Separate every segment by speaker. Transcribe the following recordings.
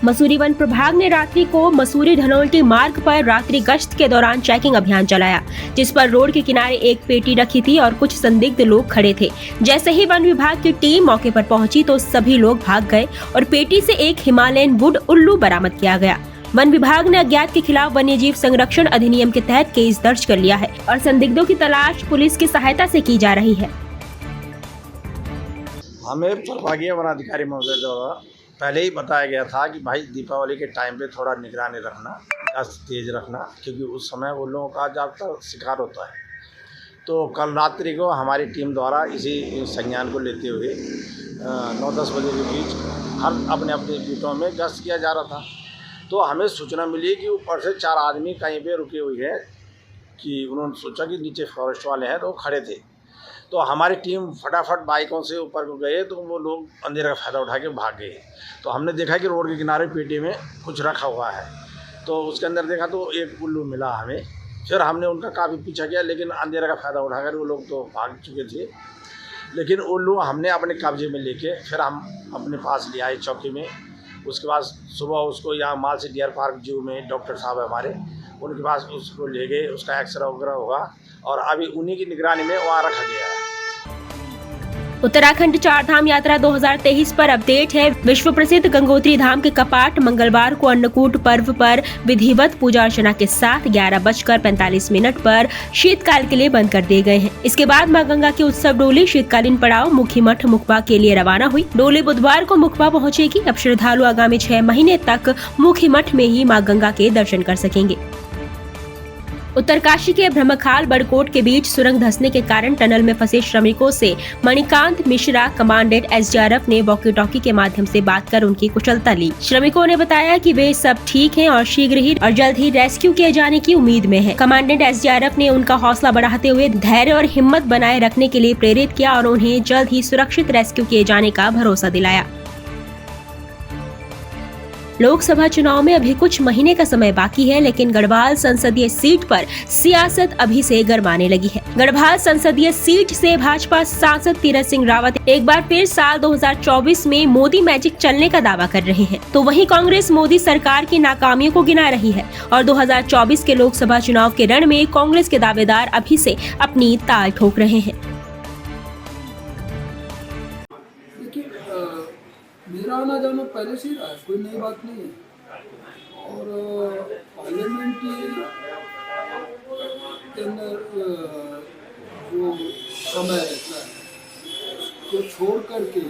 Speaker 1: Mussoorie one प्रभाग ने रात्रि को मसूरी धनौल्टी मार्ग पर रात्रि गश्त के दौरान चेकिंग अभियान चलाया, जिस पर रोड के किनारे एक पेटी रखी थी और कुछ संदिग्ध लोग खड़े थे। जैसे ही वन विभाग की टीम मौके पर पहुंची तो सभी लोग भाग गए और पेटी से एक हिमालयन वुड उल्लू बरामद किया गया। वन विभाग ने अज्ञात के खिलाफ वन्य जीव संरक्षण अधिनियम के तहत केस दर्ज कर लिया है और संदिग्धों की तलाश पुलिस की सहायता से की जा रही है।
Speaker 2: हमें प्रभागीय वनाधिकारी महोदय द्वारा पहले ही बताया गया था कि भाई दीपावली के टाइम पे थोड़ा निगरानी रखना, गश्त तेज रखना, क्योंकि उस समय वो लोगों का ज़्यादातर शिकार होता है। तो कल रात्रि को हमारी टीम द्वारा इसी संज्ञान को लेते हुए 9-10 बजे के बीच हर अपने अपने बीटों में गश्त किया जा रहा था। तो हमें सूचना मिली कि ऊपर से 4 आदमी कहीं पे रुके हुए हैं, कि उन्होंने सोचा कि नीचे फॉरेस्ट वाले हैं, तो वो खड़े थे। तो हमारी टीम फटाफट बाइकों से ऊपर को गए, तो वो लोग अंधेरे का फ़ायदा उठा के भाग गए। तो हमने देखा कि रोड के किनारे पेटी में कुछ रखा हुआ है, तो उसके अंदर देखा तो एक उल्लू मिला हमें। फिर हमने उनका काफ़ी पीछा किया, लेकिन अंधेरे का फ़ायदा उठाकर वो लोग तो भाग चुके थे। लेकिन उल्लू हमने अपने कब्जे में लेके फिर हम अपने पास ले आए चौकी में। उसके बाद सुबह उसको यहाँ मालसी डियर पार्क जू में डॉक्टर साहब है हमारे, उनके पास उसको ले गए, उसका एक्सरे वगैरह होगा और अभी उन्हीं की निगरानी में वहाँ रखा गया है।
Speaker 1: उत्तराखंड चारधाम यात्रा 2023 पर अपडेट है। विश्व प्रसिद्ध गंगोत्री धाम के कपाट मंगलवार को अन्नकूट पर्व पर विधिवत पूजा अर्चना के साथ 11:45 पर शीतकाल के लिए बंद कर दिए गए हैं। इसके बाद मां गंगा की उत्सव डोली शीतकालीन पड़ाव मुखीमठ मुखबा के लिए रवाना हुई। डोली बुधवार को मुखबा पहुंचेगी। अब श्रद्धालु आगामी 6 महीने तक मुखीमठ में ही मां गंगा के दर्शन कर सकेंगे। उत्तरकाशी के ब्रह्मखाल बड़कोट के बीच सुरंग धंसने के कारण टनल में फंसे श्रमिकों से मणिकांत मिश्रा कमांडेंट एसडीआरएफ ने वॉकी टॉकी के माध्यम से बात कर उनकी कुशलता ली। श्रमिकों ने बताया कि वे सब ठीक हैं और शीघ्र ही और जल्द ही रेस्क्यू किए जाने की उम्मीद में है। कमांडेंट एसडीआरएफ ने उनका हौसला बढ़ाते हुए धैर्य और हिम्मत बनाए रखने के लिए प्रेरित किया और उन्हें जल्द ही सुरक्षित रेस्क्यू किए जाने का भरोसा दिलाया। लोकसभा चुनाव में अभी कुछ महीने का समय बाकी है, लेकिन गढ़वाल संसदीय सीट पर सियासत अभी से गरमाने लगी है। गढ़वाल संसदीय सीट से भाजपा सांसद तीरथ सिंह रावत एक बार फिर साल 2024 में मोदी मैजिक चलने का दावा कर रहे हैं, तो वहीं कांग्रेस मोदी सरकार की नाकामियों को गिना रही है और 2024 के लोकसभा चुनाव के रण में कांग्रेस के दावेदार अभी से अपनी ताल ठोक रहे हैं।
Speaker 3: मेरा आना जाना पहले से ही रहा है, कोई नई बात नहीं है। और पार्लियामेंट के अंदर जो समय रहता है उसको छोड़ करके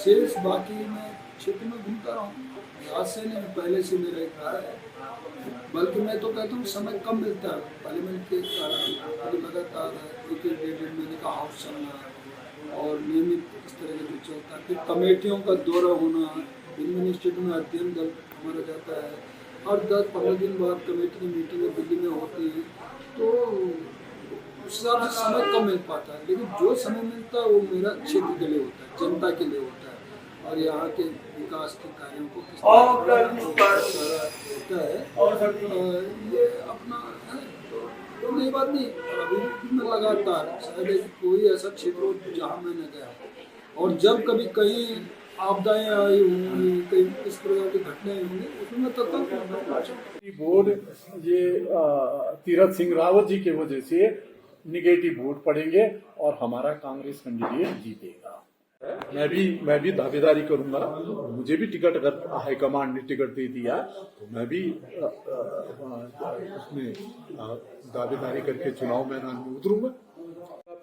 Speaker 3: शेष बाकी मैं क्षेत्र में घूमता रहा हूँ। आज से नहीं, पहले से मेरा एक रहा है। बल्कि मैं तो कहता हूँ समय कम मिलता है पार्लियामेंट के कारण। लगातार एक 1-1.5 महीने का हाउस चलना और नियमित इस तरह का जो चलता है, फिर कमेटियों का दौरा होना, एडमिनिस्ट्रेटिव में अध्ययन दल हमारा जाता है, हर 10-15 दिन बाद कमेटी की मीटिंग दिल्ली में होती है, तो उस हिसाब से समय कम मिल पाता है। लेकिन जो समय मिलता है वो मेरा क्षेत्र के लिए होता है, जनता के लिए होता है और यहाँ के विकास के कार्यों को किस तरह होता है, ये अपना है। तो नई बात नहीं, अभी मैं लगातार शायद कोई ऐसा क्षेत्र हो जहाँ मैं न गया, और जब कभी कहीं आपदाएं आई होंगी, कहीं इस प्रकार की घटनाएं होंगी, उसमें मैं तत्काल
Speaker 4: वोट ये तीरथ सिंह रावत जी की वजह से निगेटिव वोट पड़ेंगे और हमारा कांग्रेस कैंडिडेट जीतेगा। मैं भी दावेदारी करूंगा। मुझे भी टिकट अगर हाईकमांड ने टिकट दे दिया तो मैं भी उसमें दावेदारी करके चुनाव मैदान में उतरूंगा।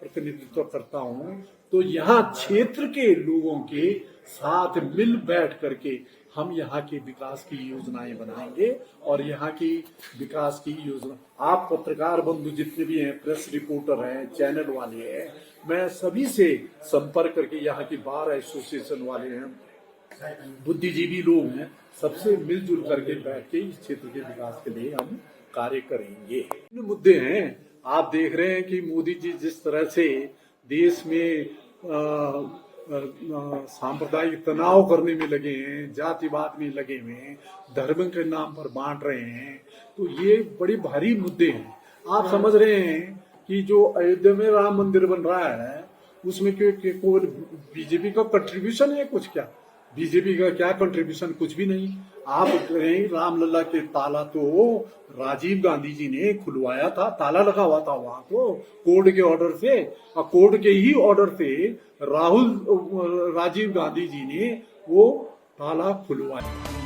Speaker 4: प्रतिनिधित्व करता हूं तो यहाँ क्षेत्र के लोगों के साथ मिल बैठ करके हम यहाँ के विकास की योजनाएं बनाएंगे और यहाँ की विकास की योजना आप पत्रकार बंधु जितने भी हैं, प्रेस रिपोर्टर हैं, चैनल वाले हैं, मैं सभी से संपर्क करके यहाँ की बार एसोसिएशन वाले हैं, बुद्धिजीवी लोग हैं, सबसे मिलजुल करके बैठ के इस क्षेत्र के विकास के लिए हम कार्य करेंगे। मुद्दे हैं, आप देख रहे हैं कि मोदी जी जिस तरह से देश में सांप्रदायिक तनाव करने में लगे हैं, जातिवाद में लगे हुए हैं, धर्म के नाम पर बांट रहे हैं, तो ये बड़े भारी मुद्दे हैं। आप समझ रहे हैं कि जो अयोध्या में राम मंदिर बन रहा है उसमें केवल बीजेपी का कंट्रीब्यूशन है कुछ क्या? बीजेपी का क्या कंट्रीब्यूशन, कुछ भी नहीं। आप कहें रामलला के ताला तो राजीव गांधी जी ने खुलवाया था, ताला लगा हुआ था वहां तो कोर्ट के ऑर्डर से, और कोर्ट के ही ऑर्डर से राजीव गांधी जी ने वो ताला खुलवाया।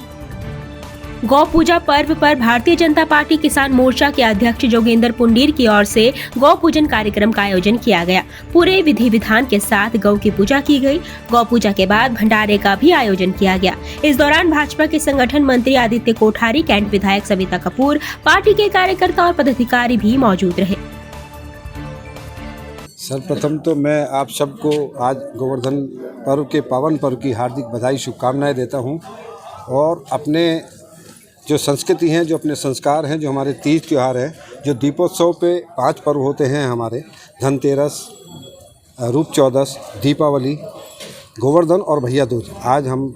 Speaker 1: गौ पूजा पर्व पर भारतीय जनता पार्टी किसान मोर्चा के अध्यक्ष जोगेंद्र पुंडीर की ओर से गौ पूजन कार्यक्रम का आयोजन किया गया। पूरे विधि विधान के साथ गौ की पूजा की गई। गौ पूजा के बाद भंडारे का भी आयोजन किया गया। इस दौरान भाजपा के संगठन मंत्री आदित्य कोठारी, कैंट विधायक सविता कपूर, पार्टी के कार्यकर्ता और पदाधिकारी भी मौजूद रहे।
Speaker 5: सर्वप्रथम तो मैं आप सबको आज गोवर्धन पर्व के पावन पर्व की हार्दिक बधाई, शुभकामनाएं देता हूं। और अपने जो संस्कृति हैं, जो अपने संस्कार हैं, जो हमारे तीज त्यौहार है, जो दीपोत्सव पे 5 पर्व होते हैं हमारे, धनतेरस, रूप चौदस, दीपावली, गोवर्धन और भैया दूज। आज हम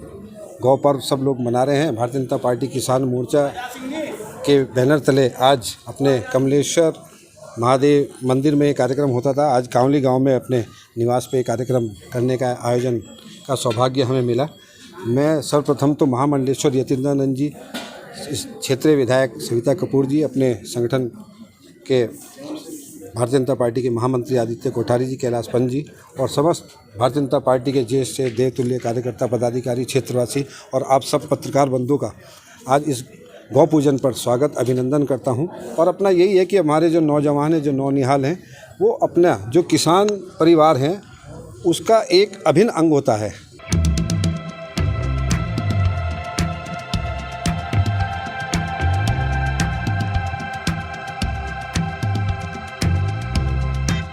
Speaker 5: गौ पर्व सब लोग मना रहे हैं। भारतीय जनता पार्टी किसान मोर्चा के बैनर तले आज अपने कमलेश्वर महादेव मंदिर में एक कार्यक्रम होता था। आज कांवली गांव में अपने निवास पे कार्यक्रम करने का आयोजन का सौभाग्य हमें मिला। मैं सर्वप्रथम तो महामंडलेश्वर यतीन्द्रानंद जी, इस क्षेत्रीय विधायक सविता कपूर जी, अपने संगठन के भारतीय जनता पार्टी के महामंत्री आदित्य कोठारी जी, कैलाश पंत जी और समस्त भारतीय जनता पार्टी के ज्येष्ठ से देवतुल्य कार्यकर्ता, पदाधिकारी, क्षेत्रवासी और आप सब पत्रकार बंधु का आज इस गौ पूजन पर स्वागत, अभिनंदन करता हूं। और अपना यही है कि हमारे जो नौजवान हैं, जो नौनिहाल हैं, वो अपना जो किसान परिवार हैं उसका एक अभिन्न अंग होता है।